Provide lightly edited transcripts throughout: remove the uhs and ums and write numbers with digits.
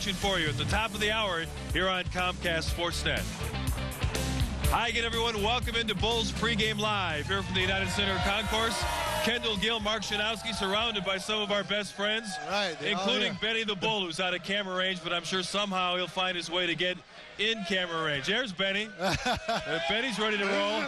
action for you at the top of the hour here on Comcast Sportsnet. Hi again, everyone. Welcome into Bulls pregame live here from the United Center Concourse. Kendall Gill, Mark Shanowski, surrounded by some of our best friends, including Benny the Bull, who's out of camera range, but I'm sure somehow he'll find his way to get in camera range. There's Benny. Benny's ready to roll.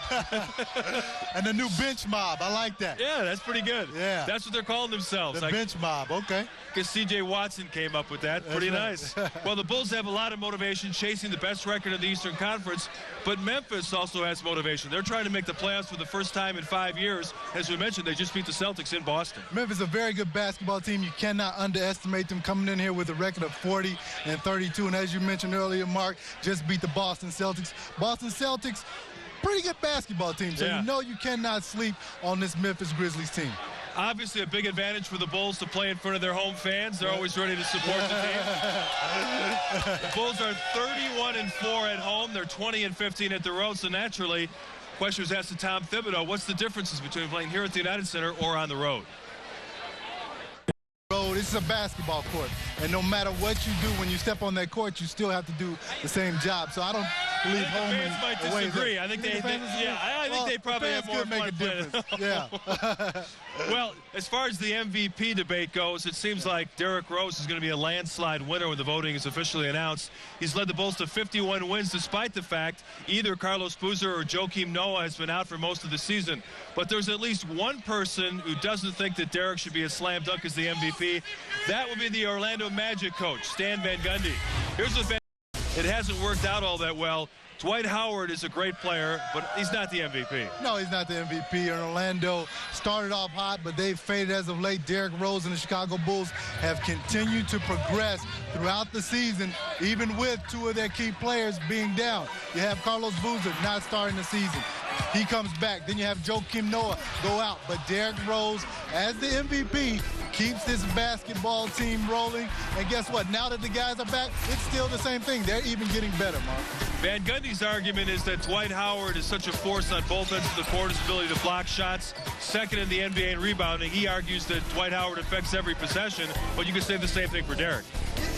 And the new bench mob. I like that. Yeah, that's pretty good. Yeah. That's what they're calling themselves. The bench mob. Okay. Because C.J. Watson came up with that. Pretty nice. Well, the Bulls have a lot of motivation chasing the best record in the Eastern Conference, but Memphis also has motivation. They're trying to make the playoffs for the first time in 5 years. As we mentioned, they just beat the Celtics in Boston. Memphis is a very good basketball team. You cannot underestimate them, coming in here with a record of 40-32. And as you mentioned earlier, Mark, just beat the Boston Celtics. Boston Celtics, pretty good basketball team. So you know you cannot sleep on this Memphis Grizzlies team. Obviously a big advantage for the Bulls to play in front of their home fans. They're always ready to support the team. The Bulls are 31-4 at home. They're 20-15 at the road. So naturally, question was asked to Tom Thibodeau, what's the differences between playing here at the United Center or on the road? This is a basketball court, and no matter what you do when you step on that court, you still have to do the same job. So I don't believe home the fans might disagree. I think they probably have more fun playing. Yeah. Well, as far as the MVP debate goes, it seems like Derrick Rose is going to be a landslide winner when the voting is officially announced. He's led the Bulls to 51 wins, despite the fact either Carlos Boozer or Joakim Noah has been out for most of the season. But there's at least one person who doesn't think that Derrick should be a slam dunk as the MVP. That would be the Orlando Magic coach, Stan Van Gundy. Here's what it hasn't worked out all that well. Dwight Howard is a great player, but he's not the MVP. No, he's not the MVP. And Orlando started off hot, but they've faded as of late. Derrick Rose and the Chicago Bulls have continued to progress throughout the season, even with two of their key players being down. You have Carlos Boozer not starting the season. He comes back. Then you have Joakim Noah go out. But Derrick Rose, as the MVP, keeps this basketball team rolling. And guess what? Now that the guys are back, it's still the same thing. They're even getting better, Mark. Van Gundy's argument is that Dwight Howard is such a force on both ends of the court, his ability to block shots, second in the NBA in rebounding. He argues that Dwight Howard affects every possession, but you can say the same thing for Derrick.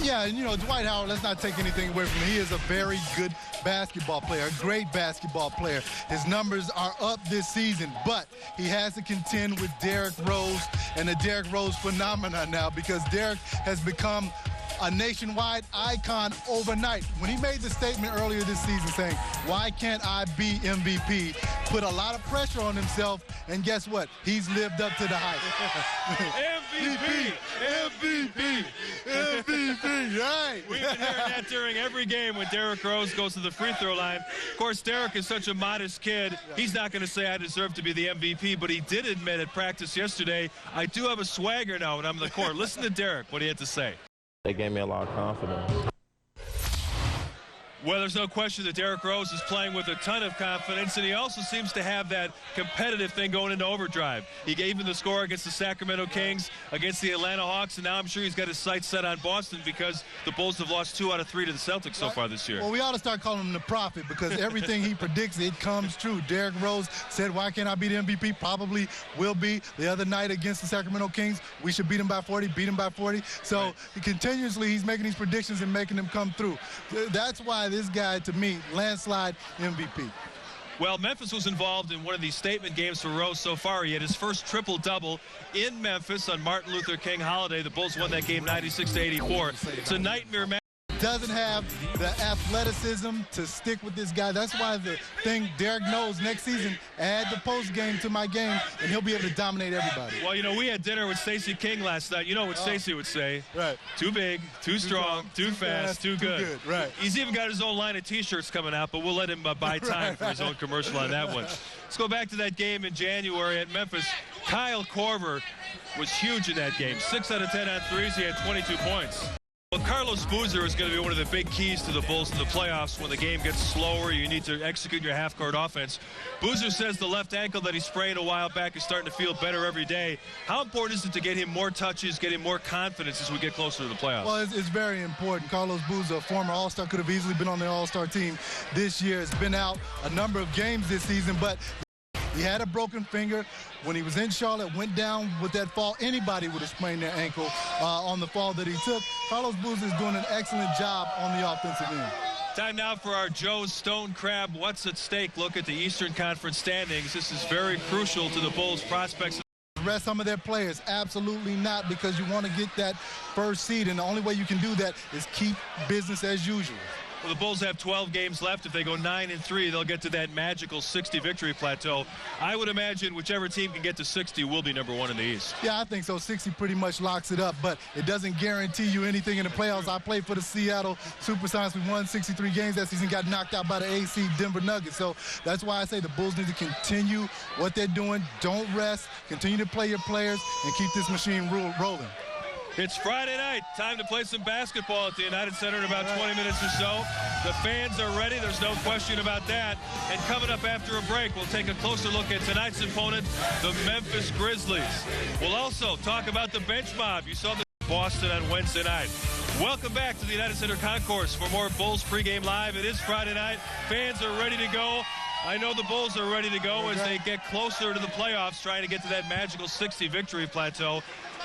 Yeah, and you know, Dwight Howard, let's not take anything away from him. He is a very good basketball player, a great basketball player. His numbers are up this season, but he has to contend with Derrick Rose and the Derrick Rose phenomenon now, because Derrick has become a nationwide icon overnight. When he made the statement earlier this season saying, why can't I be MVP, put a lot of pressure on himself, and guess what? He's lived up to the hype. MVP, right. We've been hearing that during every game when Derrick Rose goes to the free throw line. Of course, Derrick is such a modest kid. He's not going to say I deserve to be the MVP, but he did admit at practice yesterday, I do have a swagger now when I'm on the court. Listen to Derrick, what he had to say. They gave me a lot of confidence. Well, there's no question that Derrick Rose is playing with a ton of confidence, and he also seems to have that competitive thing going into overdrive. He gave him the score against the Sacramento Kings, against the Atlanta Hawks, and now I'm sure he's got his sights set on Boston because the Bulls have lost 2 out of 3 to the Celtics so far this year. Well, we ought to start calling him the prophet, because everything he predicts, it comes true. Derrick Rose said, why can't I be the MVP? Probably will be. The other night against the Sacramento Kings, we should beat him by 40, beat him by 40. So continuously he's making these predictions and making them come through. That's why this guy, to me, landslide MVP. Well, Memphis was involved in one of these statement games for Rose so far. He had his first triple-double in Memphis on Martin Luther King holiday. The Bulls won that game 96-84. It's a nightmare match. Doesn't have the athleticism to stick with this guy. That's why the thing Derrick knows next season, add the post game to my game, and he'll be able to dominate everybody. Well, you know, we had dinner with Stacey King last night. You know what Stacey would say? Right. Too big, too strong, too fast, too good. Right. He's even got his own line of T-shirts coming out, but we'll let him buy time for his own commercial on that one. Let's go back to that game in January at Memphis. Kyle Korver was huge in that game. 6 out of 10 on threes. He had 22 points. Well, Carlos Boozer is going to be one of the big keys to the Bulls in the playoffs. When the game gets slower, you need to execute your half-court offense. Boozer says the left ankle that he sprained a while back is starting to feel better every day. How important is it to get him more touches, get him more confidence as we get closer to the playoffs? Well, it's very important. Carlos Boozer, a former All-Star, could have easily been on the All-Star team this year. Has been out a number of games this season, but He had a broken finger. When he was in Charlotte, went down with that fall. Anybody would have sprained their ankle on the fall that he took. Carlos Boozer is doing an excellent job on the offensive end. Time now for our Joe Stone Crab What's at Stake look at the Eastern Conference standings. This is very crucial to the Bulls' prospects. Rest some of their players? Absolutely not, because you want to get that first seed, and the only way you can do that is keep business as usual. Well, the Bulls have 12 games left. If they go 9-3, they'll get to that magical 60 victory plateau. I would imagine whichever team can get to 60 will be number one in the East. Yeah, I think so. 60 pretty much locks it up, but it doesn't guarantee you anything in the playoffs. I played for the Seattle Supersonics. We won 63 games that season, got knocked out by the AC Denver Nuggets. So that's why I say the Bulls need to continue what they're doing. Don't rest. Continue to play your players and keep this machine rolling. It's Friday night. Time to play some basketball at the United Center in about 20 minutes or so. The fans are ready. There's no question about that. And coming up after a break, we'll take a closer look at tonight's opponent, the Memphis Grizzlies. We'll also talk about the bench mob. You saw the Boston on Wednesday night. Welcome back to the United Center Concourse for more Bulls pregame live. It is Friday night. Fans are ready to go. I know the Bulls are ready to go as they get closer to the playoffs, trying to get to that magical 60 victory plateau.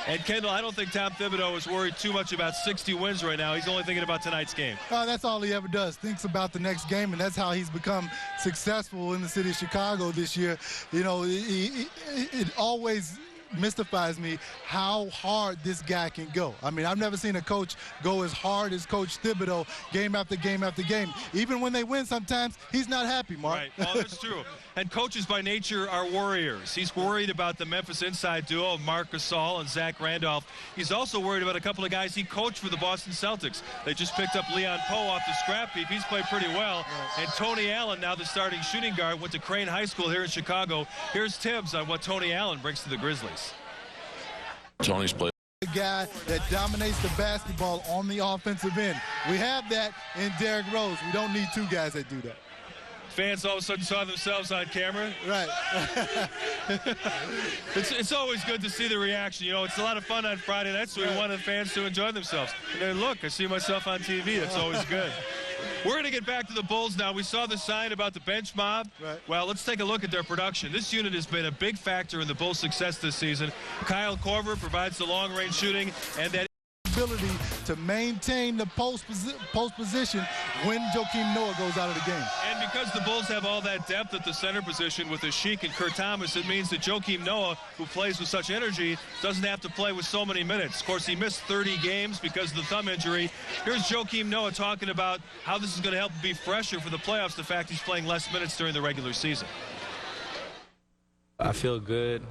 And, Kendall, I don't think Tom Thibodeau is worried too much about 60 wins right now. He's only thinking about tonight's game. That's all he ever does, thinks about the next game, and that's how he's become successful in the city of Chicago this year. You know, it always mystifies me how hard this guy can go. I mean, I've never seen a coach go as hard as Coach Thibodeau game after game after game. Even when they win sometimes, he's not happy, Mark. Right, well, that's true. And coaches by nature are warriors. He's worried about the Memphis inside duo of Marc Gasol and Zach Randolph. He's also worried about a couple of guys he coached for the Boston Celtics. They just picked up Leon Powe off the scrap heap. He's played pretty well. And Tony Allen, now the starting shooting guard, went to Crane High School here in Chicago. Here's Tibbs on what Tony Allen brings to the Grizzlies. Tony's played. The guy that dominates the basketball on the offensive end. We have that in Derrick Rose. We don't need two guys that do that. Fans all of a sudden saw themselves on camera. Right. It's always good to see the reaction. You know, it's a lot of fun on Friday nights, so we want the fans to enjoy themselves. And then, look, I see myself on TV. It's always good. We're going to get back to the Bulls now. We saw the sign about the bench mob. Right. Well, let's take a look at their production. This unit has been a big factor in the Bulls' success this season. Kyle Korver provides the long-range shooting and that ability to maintain the post position when Joakim Noah goes out of the game. And because the Bulls have all that depth at the center position with Ashik and Kurt Thomas, it means that Joakim Noah, who plays with such energy, doesn't have to play with so many minutes. Of course, he missed 30 games because of the thumb injury. Here's Joakim Noah talking about how this is going to help him be fresher for the playoffs, the fact he's playing less minutes during the regular season. I feel good.